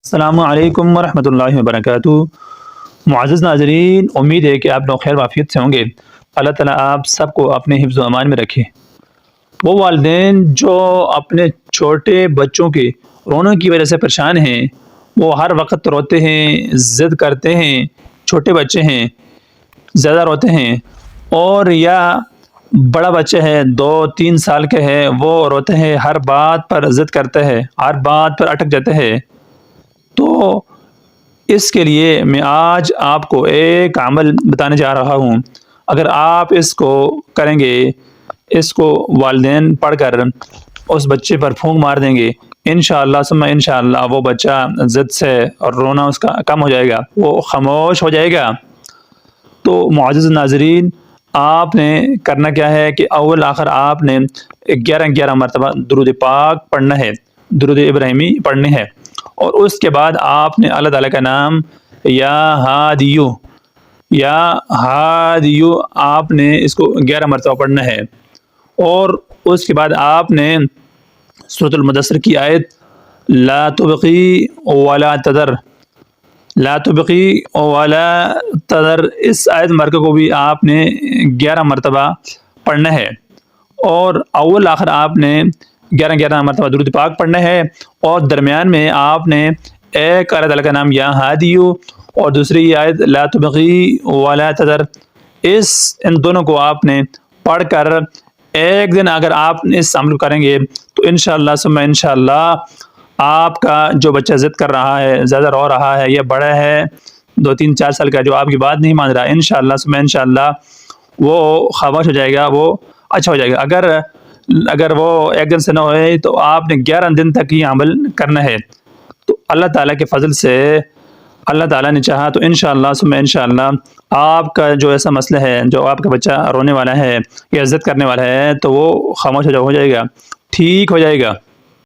السلام علیکم ورحمۃ اللہ وبرکاتہ۔ معزز ناظرین، امید ہے کہ آپ لوگ خیر وافیت سے ہوں گے۔ اللہ تعالیٰ آپ سب کو اپنے حفظ و امان میں رکھے۔ وہ والدین جو اپنے چھوٹے بچوں کے رونے کی وجہ سے پریشان ہیں، وہ ہر وقت روتے ہیں، ضد کرتے ہیں، چھوٹے بچے ہیں زیادہ روتے ہیں، اور یا بڑا بچہ ہے 2-3 سال کے ہے، وہ روتے ہیں، ہر بات پر ضد کرتے ہیں، ہر بات پر اٹک جاتے ہیں، تو اس کے لیے میں آج آپ کو ایک عمل بتانے جا رہا ہوں۔ اگر آپ اس کو کریں گے، اس کو والدین پڑھ کر اس بچے پر پھونک مار دیں گے، انشاءاللہ ثم انشاءاللہ وہ بچہ ضد سے اور رونا اس کا کم ہو جائے گا، وہ خاموش ہو جائے گا۔ تو معزز ناظرین، آپ نے کرنا کیا ہے کہ اول آخر آپ نے 11 مرتبہ درود پاک پڑھنا ہے، درود ابراہیمی پڑھنے ہے، اور اس کے بعد آپ نے اللہ تعالیٰ کا نام یا ہادیو آپ نے اس کو 11 مرتبہ پڑھنا ہے، اور اس کے بعد آپ نے سورۃ المدثر کی آیت لا تبقی ولا تذر، لا تبقی ولا تذر، اس آیت مبارکہ کو بھی آپ نے 11 مرتبہ پڑھنا ہے، اور اول آخر آپ نے 11 مرتبہ درود پاک پڑھنا ہے، اور درمیان میں آپ نے ایک اللہ تعالیٰ کا نام یا ہادیو اور دوسری آیت لا تبغی ولا تذر، ان دونوں کو آپ نے پڑھ کر ایک دن اگر آپ اس عمل کو کریں گے تو انشاءاللہ ثم انشاءاللہ آپ کا جو بچہ ضد کر رہا ہے، زیادہ رو رہا ہے، یا بڑا ہے 2-3-4 سال کا جو آپ کی بات نہیں مان رہا، انشاءاللہ ثم انشاءاللہ وہ خاموش ہو جائے گا، وہ اچھا ہو جائے گا۔ اگر وہ ایک دن سے نہ ہوئے تو آپ نے 11 دن تک یہ عمل کرنا ہے، تو اللہ تعالیٰ کے فضل سے اللہ تعالیٰ نے چاہا تو انشاءاللہ ثم انشاءاللہ آپ کا جو ایسا مسئلہ ہے، جو آپ کا بچہ رونے والا ہے یا ضد کرنے والا ہے، تو وہ خاموش ہو جائے گا، ٹھیک ہو جائے گا۔